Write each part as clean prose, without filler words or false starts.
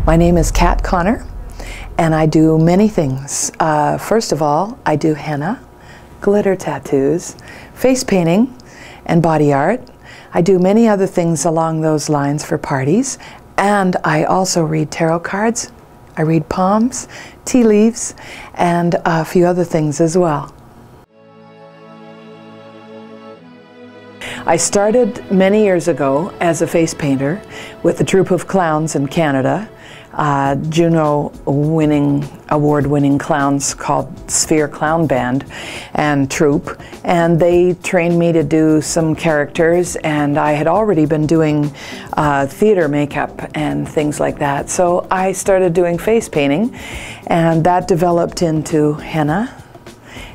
My name is Kat Connor, and I do many things. First of all, I do henna, glitter tattoos, face painting, and body art. I do many other things along those lines for parties, and I also read tarot cards. I read palms, tea leaves, and a few other things as well. I started many years ago as a face painter with a troupe of clowns in Canada, Juno-winning, award-winning clowns called Sphere Clown Band and troupe, and they trained me to do some characters, and I had already been doing theater makeup and things like that. So I started doing face painting, and that developed into henna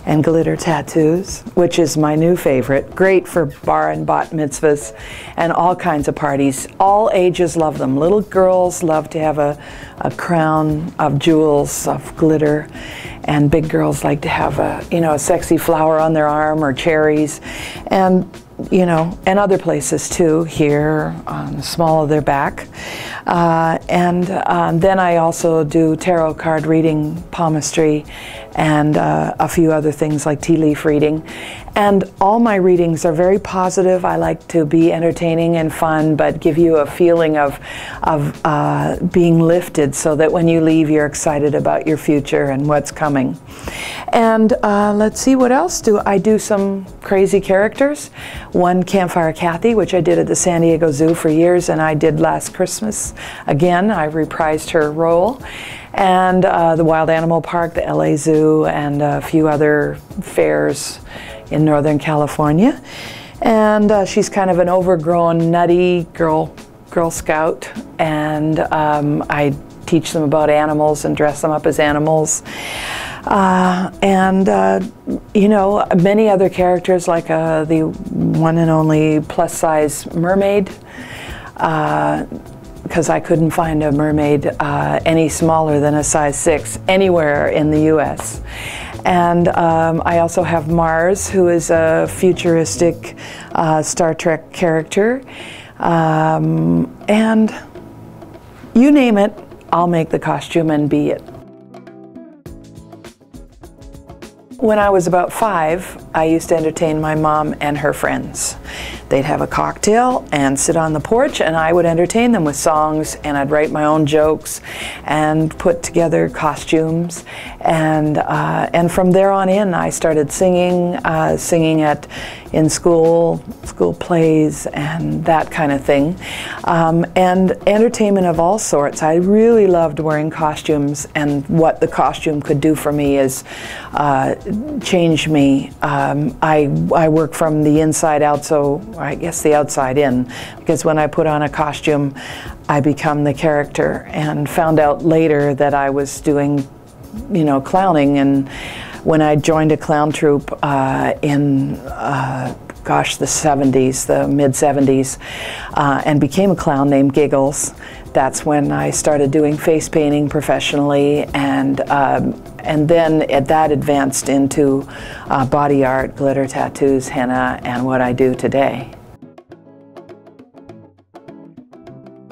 and glitter tattoos, which is my new favorite. Great for bar and bat mitzvahs and all kinds of parties. All ages love them. Little girls love to have a crown of jewels, of glitter, and big girls like to have a sexy flower on their arm or cherries, and and other places too, here on the small of their back. Then I also do tarot card reading, palmistry, and a few other things like tea leaf reading. And all my readings are very positive. I like to be entertaining and fun, but give you a feeling of being lifted so that when you leave, you're excited about your future and what's coming. And let's see, what else do I do? Some crazy characters. One, Campfire Kathy, which I did at the San Diego Zoo for years, and I did last Christmas. Again, I reprised her role. And the Wild Animal Park, the LA Zoo, and a few other fairs in Northern California. And she's kind of an overgrown, nutty Girl Scout, and I teach them about animals and dress them up as animals. Many other characters, like the one and only plus-size mermaid, because I couldn't find a mermaid any smaller than a size 6 anywhere in the US. And I also have Mars, who is a futuristic Star Trek character. And you name it, I'll make the costume and be it. When I was about 5, I used to entertain my mom and her friends. They'd have a cocktail and sit on the porch, and I would entertain them with songs, and I'd write my own jokes and put together costumes. And from there on in, I started singing, in school plays and that kind of thing. And entertainment of all sorts. I really loved wearing costumes, and what the costume could do for me is change me. I work from the inside out, so I guess the outside in, because when I put on a costume, I become the character, and found out later that I was doing, clowning. And when I joined a clown troupe in the 70s, the mid-70s, and became a clown named Giggles, that's when I started doing face painting professionally, and then that advanced into body art, glitter tattoos, henna, and what I do today.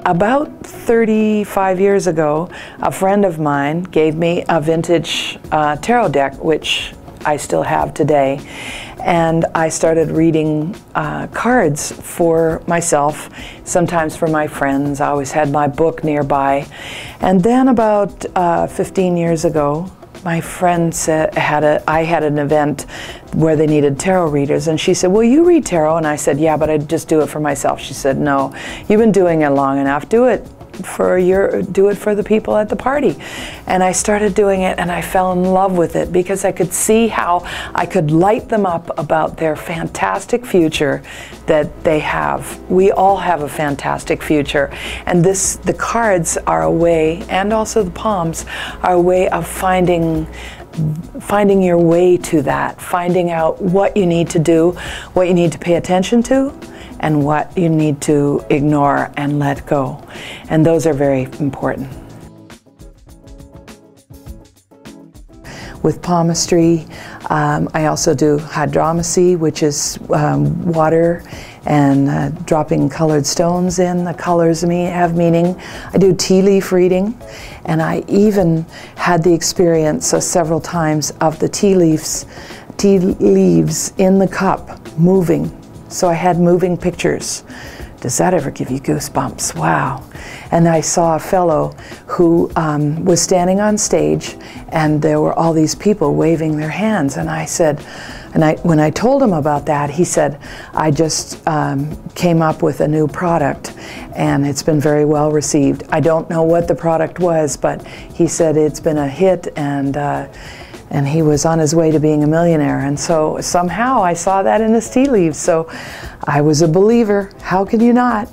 About 35 years ago, a friend of mine gave me a vintage tarot deck, which I still have today, and I started reading cards for myself, sometimes for my friends. I always had my book nearby. And then about 15 years ago, my friend said, I had an event where they needed tarot readers, and she said, "Will you read tarot?" And I said, "Yeah, but I'd just do it for myself." She said, "No, you've been doing it long enough. Do it for the people at the party." And I started doing it, and I fell in love with it because I could see how I could light them up about their fantastic future that they have. We all have a fantastic future, and the cards are a way, and also the palms are a way of finding your way to that, finding out what you need to do, what you need to pay attention to, and what you need to ignore and let go. And those are very important. With palmistry, I also do hydromacy, which is water and dropping colored stones in. The colors have meaning. I do tea leaf reading, and I even had the experience several times of the tea leaves in the cup moving. So I had moving pictures. Does that ever give you goosebumps? Wow. And I saw a fellow who was standing on stage, and there were all these people waving their hands, and I said, when I told him about that, he said, I just came up with a new product, and it's been very well received. I don't know what the product was, but he said it's been a hit, and he was on his way to being a millionaire. And so somehow I saw that in his tea leaves. So I was a believer. How can you not?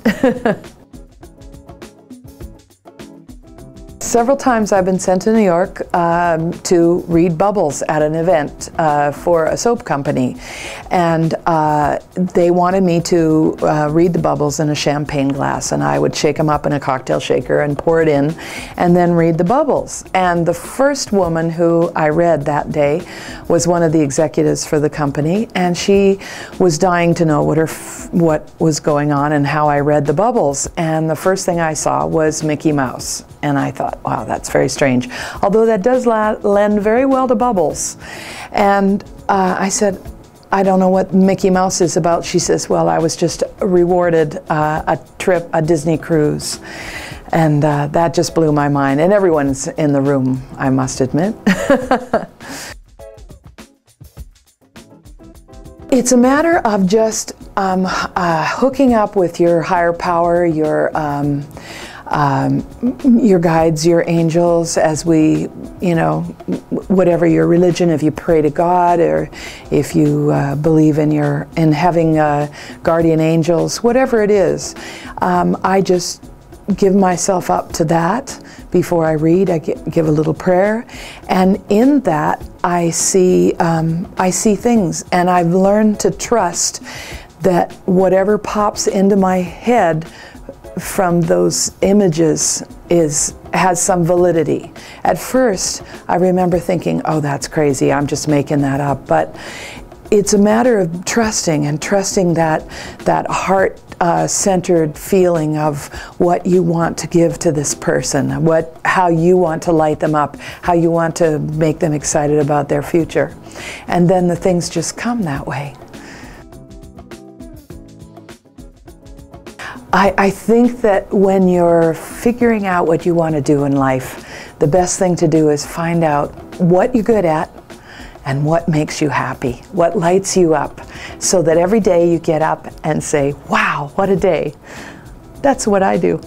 Several times I've been sent to New York to read bubbles at an event for a soap company. And they wanted me to read the bubbles in a champagne glass, and I would shake them up in a cocktail shaker and pour it in and then read the bubbles. And the first woman who I read that day was one of the executives for the company, and she was dying to know what was going on and how I read the bubbles. And the first thing I saw was Mickey Mouse. And I thought, wow, that's very strange. Although that does lend very well to bubbles. And I said, I don't know what Mickey Mouse is about. She says, well, I was just rewarded a Disney cruise. And that just blew my mind. And everyone's in the room, I must admit. It's a matter of just hooking up with your higher power, your guides, your angels, as we, whatever your religion, if you pray to God, or if you believe in having guardian angels, whatever it is, I just give myself up to that before I read. I give a little prayer, and in that I see things, and I've learned to trust that whatever pops into my head from those images has some validity. At first, I remember thinking, oh, that's crazy, I'm just making that up. But it's a matter of trusting that heart-centered feeling of what you want to give to this person, how you want to light them up, how you want to make them excited about their future. And then the things just come that way. I think that when you're figuring out what you want to do in life, the best thing to do is find out what you're good at and what makes you happy, what lights you up, so that every day you get up and say, wow, what a day. That's what I do.